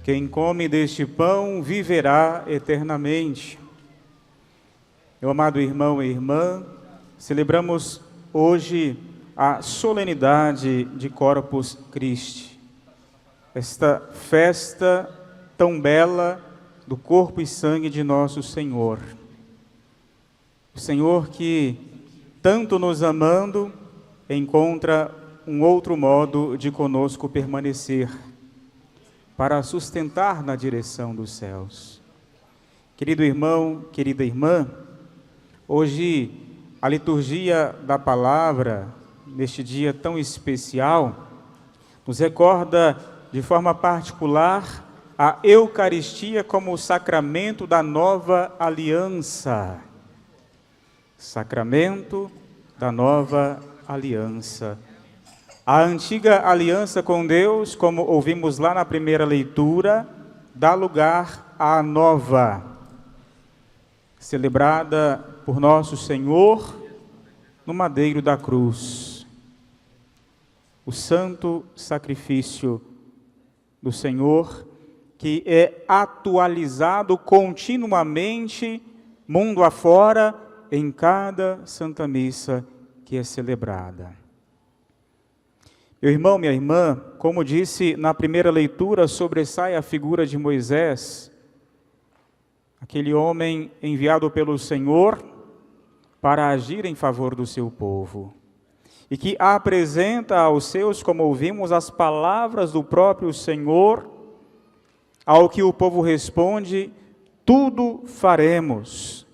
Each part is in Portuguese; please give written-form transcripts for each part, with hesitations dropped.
Quem come deste pão viverá eternamente. Meu amado irmão e irmã, celebramos hoje a solenidade de Corpus Christi, esta festa tão bela do corpo e sangue de nosso Senhor. O Senhor que, tanto nos amando, encontra um outro modo de conosco permanecer, para sustentar na direção dos céus. Querido irmão, querida irmã, hoje a liturgia da palavra, neste dia tão especial, nos recorda de forma particular a Eucaristia como o sacramento da nova aliança. Sacramento da nova aliança. A antiga aliança com Deus, como ouvimos lá na primeira leitura, dá lugar à nova, celebrada por nosso Senhor no madeiro da cruz. O santo sacrifício do Senhor, que é atualizado continuamente, mundo afora, em cada Santa Missa que é celebrada. Meu irmão, minha irmã, como disse na primeira leitura, sobressai a figura de Moisés, aquele homem enviado pelo Senhor para agir em favor do seu povo, e que apresenta aos seus, como ouvimos, as palavras do próprio Senhor, ao que o povo responde: tudo faremos,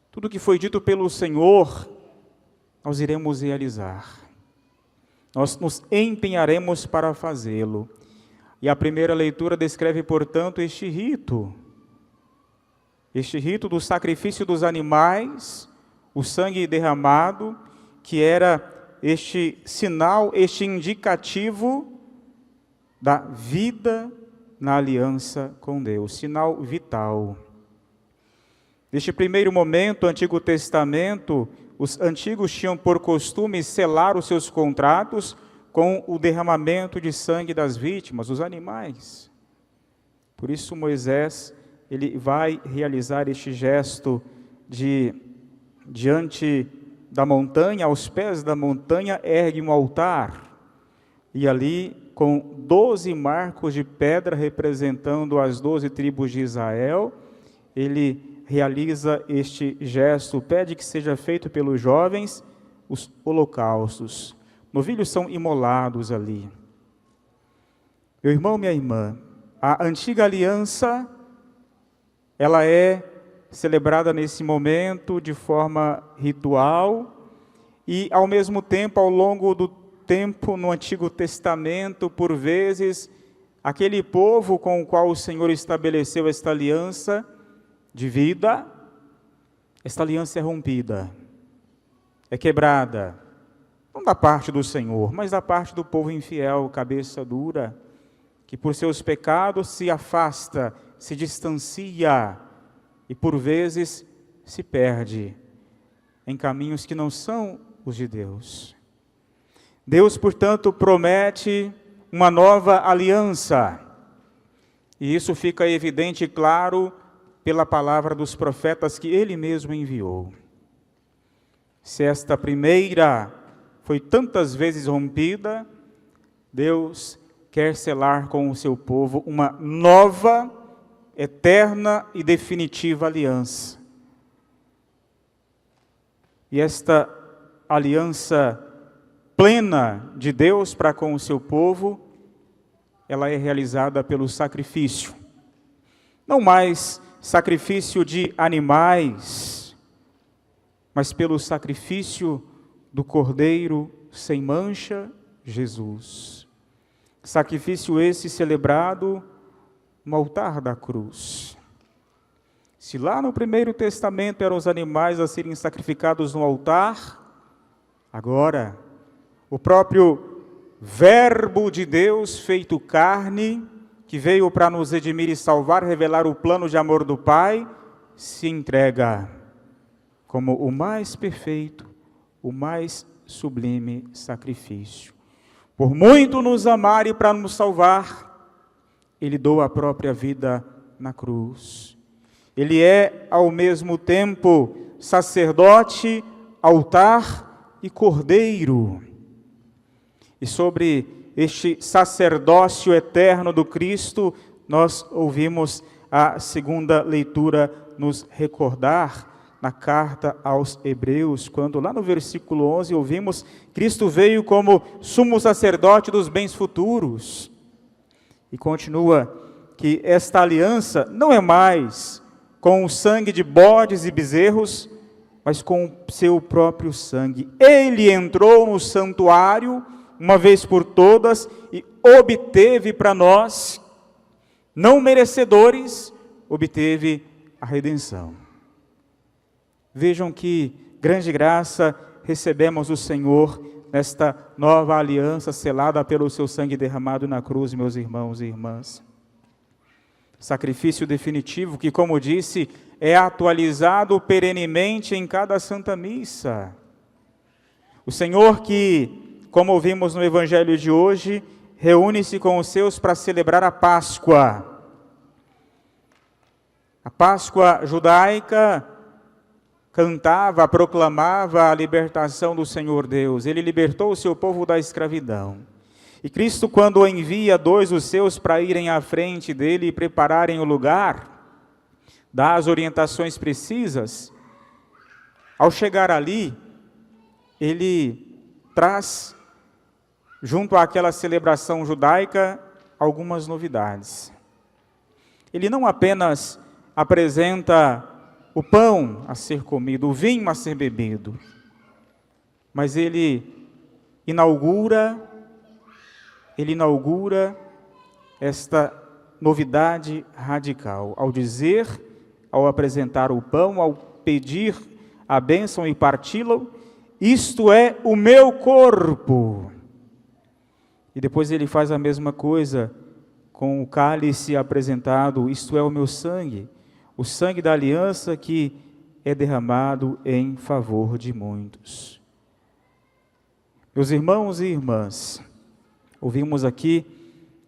tudo que foi dito pelo Senhor, nós iremos realizar. Nós nos empenharemos para fazê-lo. E a primeira leitura descreve, portanto, este rito do sacrifício dos animais, o sangue derramado, que era este sinal, este indicativo da vida na aliança com Deus, sinal vital. Neste primeiro momento, o Antigo Testamento, os antigos tinham por costume selar os seus contratos com o derramamento de sangue das vítimas, os animais. Por isso Moisés, ele vai realizar este gesto diante da montanha, aos pés da montanha, ergue um altar. E ali, com 12 marcos de pedra representando as 12 tribos de Israel, ele realiza este gesto, pede que seja feito pelos jovens os holocaustos. Novilhos são imolados ali. Meu irmão, minha irmã, a antiga aliança, ela é celebrada nesse momento de forma ritual e, ao mesmo tempo, ao longo do tempo no Antigo Testamento, por vezes, aquele povo com o qual o Senhor estabeleceu esta aliança de vida, esta aliança é rompida, é quebrada, não da parte do Senhor, mas da parte do povo infiel, cabeça dura, que por seus pecados se afasta, se distancia e por vezes se perde em caminhos que não são os de Deus. Deus, portanto, promete uma nova aliança, e isso fica evidente e claro pela palavra dos profetas que ele mesmo enviou. Se esta primeira foi tantas vezes rompida, Deus quer selar com o seu povo uma nova, eterna e definitiva aliança. E esta aliança plena de Deus para com o seu povo, ela é realizada pelo sacrifício. Não mais sacrifício de animais, mas pelo sacrifício do Cordeiro sem mancha, Jesus. Sacrifício esse celebrado no altar da cruz. Se lá no primeiro testamento eram os animais a serem sacrificados no altar, agora o próprio Verbo de Deus feito carne, que veio para nos redimir e salvar, revelar o plano de amor do Pai, se entrega como o mais perfeito, o mais sublime sacrifício. Por muito nos amar e para nos salvar, ele doa a própria vida na cruz. Ele é, ao mesmo tempo, sacerdote, altar e cordeiro. E sobre este sacerdócio eterno do Cristo, nós ouvimos a segunda leitura nos recordar na carta aos Hebreus, quando lá no versículo 11 ouvimos: Cristo veio como sumo sacerdote dos bens futuros. E continua que esta aliança não é mais com o sangue de bodes e bezerros, mas com o seu próprio sangue. Ele entrou no santuário uma vez por todas e obteve para nós, não merecedores, obteve a redenção. Vejam que grande graça recebemos do Senhor nesta nova aliança selada pelo seu sangue derramado na cruz, meus irmãos e irmãs. Sacrifício definitivo que, como disse, é atualizado perenemente em cada Santa Missa. O Senhor que, como ouvimos no Evangelho de hoje, reúne-se com os seus para celebrar a Páscoa. A Páscoa judaica cantava, proclamava a libertação do Senhor Deus. Ele libertou o seu povo da escravidão. E Cristo, quando envia dois dos seus para irem à frente dele e prepararem o lugar, dá as orientações precisas. Ao chegar ali, ele traz, junto àquela celebração judaica, algumas novidades. Ele não apenas apresenta o pão a ser comido, o vinho a ser bebido, mas ele inaugura esta novidade radical, ao apresentar o pão, ao pedir a bênção e parti-lo: isto é o meu corpo. E depois ele faz a mesma coisa com o cálice apresentado: isto é o meu sangue, o sangue da aliança que é derramado em favor de muitos. Meus irmãos e irmãs, ouvimos aqui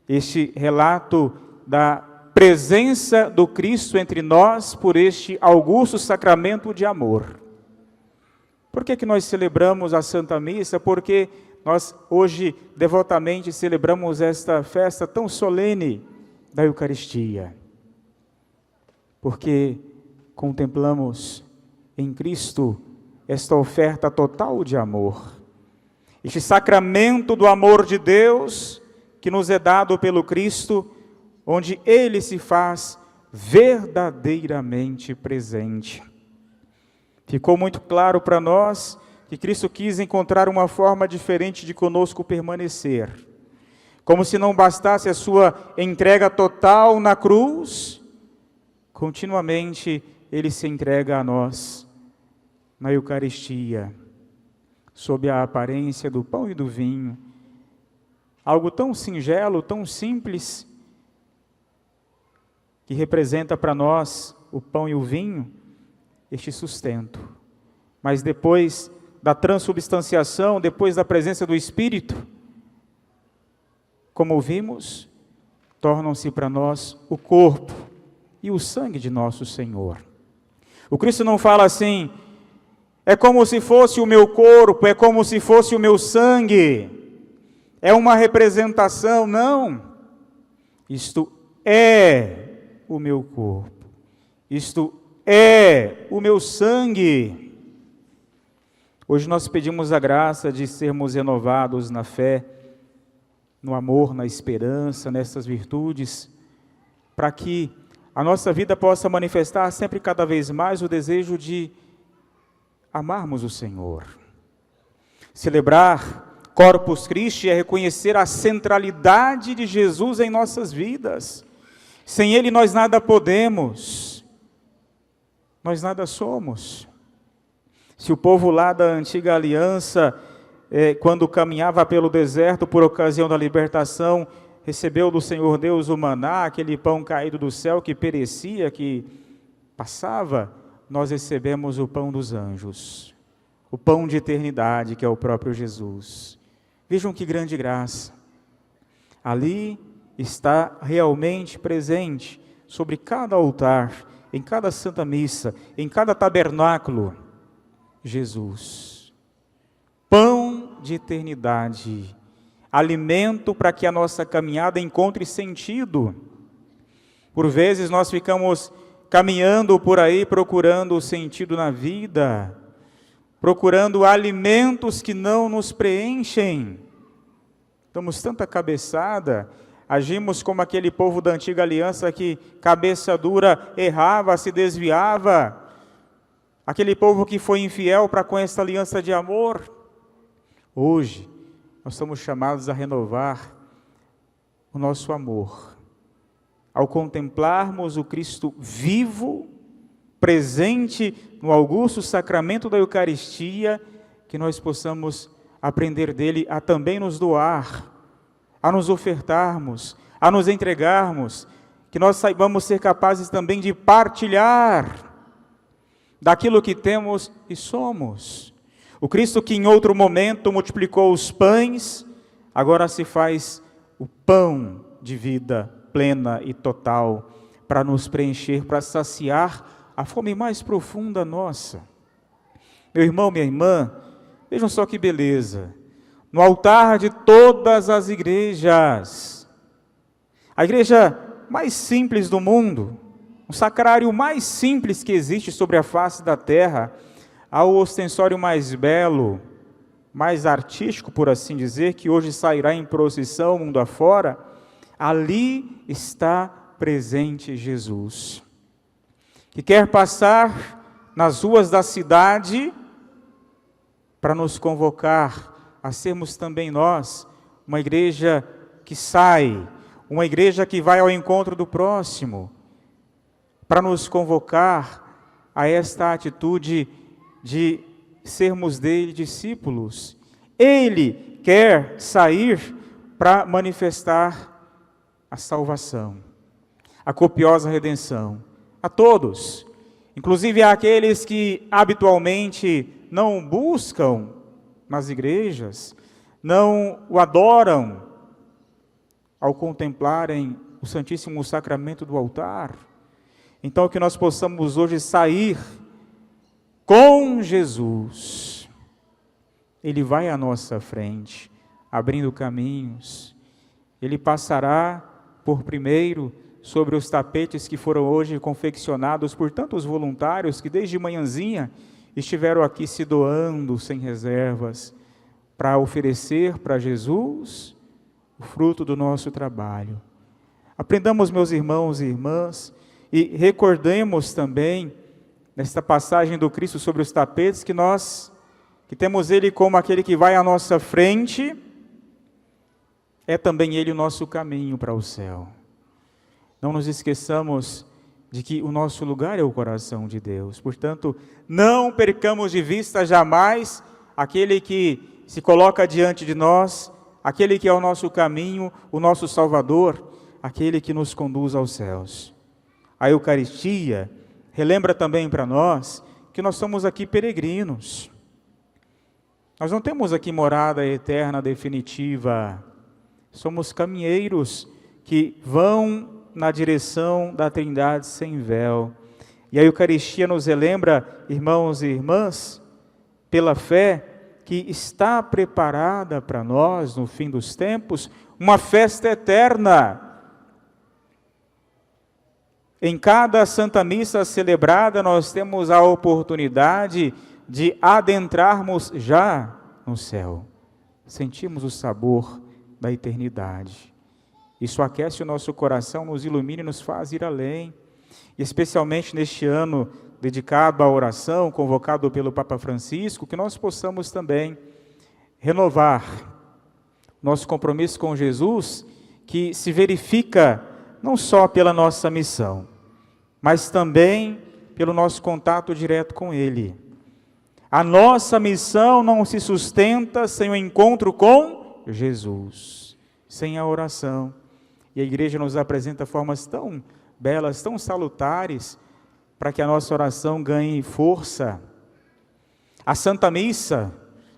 este relato da presença do Cristo entre nós por este augusto sacramento de amor. Por que nós celebramos a Santa Missa? Porque nós hoje devotamente celebramos esta festa tão solene da Eucaristia. Porque contemplamos em Cristo esta oferta total de amor. Este sacramento do amor de Deus que nos é dado pelo Cristo, onde Ele se faz verdadeiramente presente. Ficou muito claro para nós que Cristo quis encontrar uma forma diferente de conosco permanecer. Como se não bastasse a sua entrega total na cruz, continuamente Ele se entrega a nós na Eucaristia, sob a aparência do pão e do vinho. Algo tão singelo, tão simples, que representa para nós o pão e o vinho, este sustento. Mas depois da transubstanciação, depois da presença do Espírito, como ouvimos, tornam-se para nós o corpo e o sangue de nosso Senhor. O Cristo não fala assim: é como se fosse o meu corpo, é como se fosse o meu sangue, é uma representação. Não, isto é o meu corpo, isto é o meu sangue. Hoje nós pedimos a graça de sermos renovados na fé, no amor, na esperança, nessas virtudes, para que a nossa vida possa manifestar sempre cada vez mais o desejo de amarmos o Senhor. Celebrar Corpus Christi é reconhecer a centralidade de Jesus em nossas vidas. Sem Ele nós nada podemos, nós nada somos. Se o povo lá da antiga aliança, quando caminhava pelo deserto por ocasião da libertação, recebeu do Senhor Deus o maná, aquele pão caído do céu que perecia, que passava, nós recebemos o pão dos anjos, o pão de eternidade, que é o próprio Jesus. Vejam que grande graça. Ali está realmente presente sobre cada altar, em cada Santa Missa, em cada tabernáculo. Jesus, pão de eternidade, alimento para que a nossa caminhada encontre sentido. Por vezes nós ficamos caminhando por aí procurando o sentido na vida, procurando alimentos que não nos preenchem. Damos tanta cabeçada, agimos como aquele povo da antiga aliança que, cabeça dura, errava, se desviava. Aquele povo que foi infiel para com esta aliança de amor. Hoje, nós somos chamados a renovar o nosso amor. Ao contemplarmos o Cristo vivo, presente no augusto sacramento da Eucaristia, que nós possamos aprender dele a também nos doar, a nos ofertarmos, a nos entregarmos, que nós saibamos ser capazes também de partilhar daquilo que temos e somos. O Cristo que em outro momento multiplicou os pães, agora se faz o pão de vida plena e total, para nos preencher, para saciar a fome mais profunda nossa. Meu irmão, minha irmã, vejam só que beleza. No altar de todas as igrejas, a igreja mais simples do mundo, o sacrário mais simples que existe sobre a face da terra, ao ostensório mais belo, mais artístico, por assim dizer, que hoje sairá em procissão mundo afora, ali está presente Jesus, que quer passar nas ruas da cidade para nos convocar a sermos também nós uma igreja que sai, uma igreja que vai ao encontro do próximo, para nos convocar a esta atitude de sermos dele discípulos. Ele quer sair para manifestar a salvação, a copiosa redenção, a todos, inclusive àqueles que habitualmente não buscam nas igrejas, não o adoram ao contemplarem o Santíssimo Sacramento do altar. Então que nós possamos hoje sair com Jesus. Ele vai à nossa frente, abrindo caminhos. Ele passará por primeiro sobre os tapetes que foram hoje confeccionados por tantos voluntários que desde manhãzinha estiveram aqui se doando sem reservas para oferecer para Jesus o fruto do nosso trabalho. Aprendamos, meus irmãos e irmãs, e recordemos também nesta passagem do Cristo sobre os tapetes que temos Ele como aquele que vai à nossa frente, é também Ele o nosso caminho para o céu. Não nos esqueçamos de que o nosso lugar é o coração de Deus. Portanto, não percamos de vista jamais aquele que se coloca diante de nós, aquele que é o nosso caminho, o nosso Salvador, aquele que nos conduz aos céus. A Eucaristia relembra também para nós que nós somos aqui peregrinos. Nós não temos aqui morada eterna definitiva. Somos caminheiros que vão na direção da Trindade sem véu. E a Eucaristia nos relembra, irmãos e irmãs, pela fé, que está preparada para nós, no fim dos tempos, uma festa eterna. Em cada Santa Missa celebrada, nós temos a oportunidade de adentrarmos já no céu. Sentimos o sabor da eternidade. Isso aquece o nosso coração, nos ilumina e nos faz ir além. E especialmente neste ano dedicado à oração, convocado pelo Papa Francisco, que nós possamos também renovar nosso compromisso com Jesus, que se verifica não só pela nossa missão, mas também pelo nosso contato direto com Ele. A nossa missão não se sustenta sem o encontro com Jesus, sem a oração. E a igreja nos apresenta formas tão belas, tão salutares, para que a nossa oração ganhe força. A Santa Missa,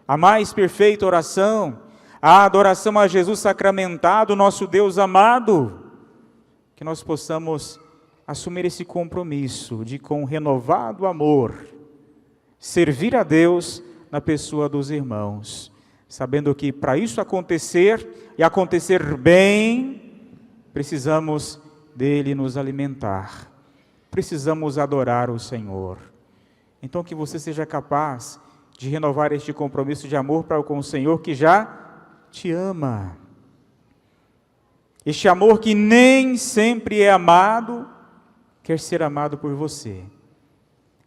a mais perfeita oração, a adoração a Jesus sacramentado, nosso Deus amado, que nós possamos assumir esse compromisso de, com renovado amor, servir a Deus na pessoa dos irmãos, sabendo que para isso acontecer, e acontecer bem, precisamos dele nos alimentar, precisamos adorar o Senhor. Então que você seja capaz de renovar este compromisso de amor para com o Senhor, que já te ama. Este amor que nem sempre é amado, quer ser amado por você.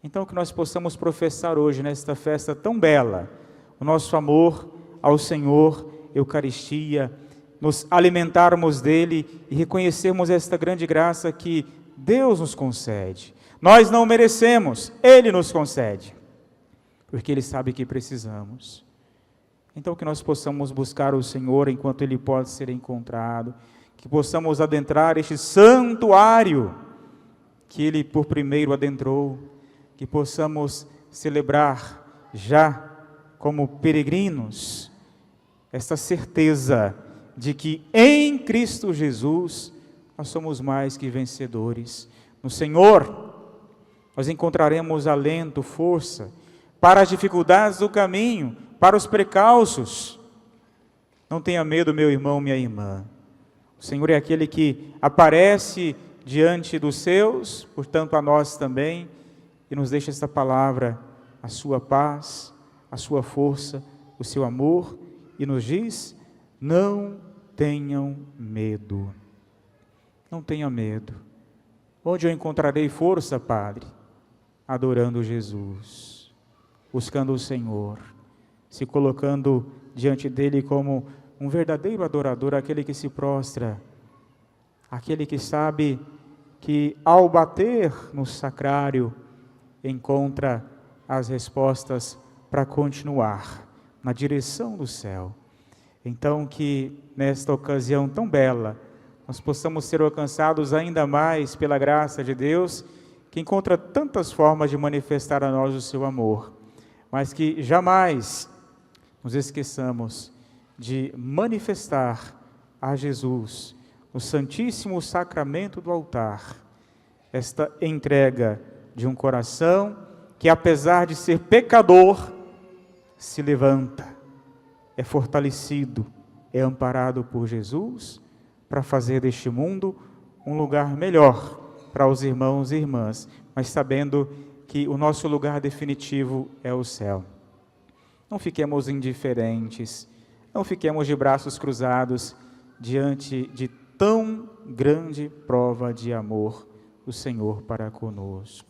Então que nós possamos professar hoje, nesta festa tão bela, o nosso amor ao Senhor, Eucaristia, nos alimentarmos dele e reconhecermos esta grande graça que Deus nos concede. Nós não merecemos, Ele nos concede, porque Ele sabe que precisamos. Então que nós possamos buscar o Senhor enquanto Ele pode ser encontrado, que possamos adentrar este santuário que Ele por primeiro adentrou, que possamos celebrar já como peregrinos esta certeza de que em Cristo Jesus nós somos mais que vencedores. No Senhor nós encontraremos alento, força para as dificuldades do caminho, para os precalços. Não tenha medo, meu irmão, minha irmã. O Senhor é aquele que aparece diante dos seus, portanto a nós também, e nos deixa esta palavra, a sua paz, a sua força, o seu amor, e nos diz: não tenham medo. Não tenha medo. Onde eu encontrarei força, Padre? Adorando Jesus, buscando o Senhor, se colocando diante dele como um verdadeiro adorador, aquele que se prostra, aquele que sabe que ao bater no sacrário encontra as respostas para continuar na direção do céu. Então que nesta ocasião tão bela, nós possamos ser alcançados ainda mais pela graça de Deus, que encontra tantas formas de manifestar a nós o seu amor, mas que jamais nos esqueçamos de manifestar a Jesus, no Santíssimo Sacramento do altar, esta entrega de um coração que, apesar de ser pecador, se levanta, é fortalecido, é amparado por Jesus, para fazer deste mundo um lugar melhor para os irmãos e irmãs, mas sabendo que o nosso lugar definitivo é o céu. Não fiquemos indiferentes, não fiquemos de braços cruzados diante de tão grande prova de amor do Senhor para conosco.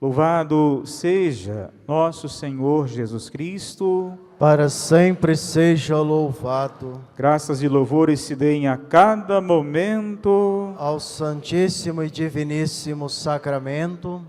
Louvado seja nosso Senhor Jesus Cristo. Para sempre seja louvado. Graças e louvores se deem a cada momento ao Santíssimo e Diviníssimo Sacramento.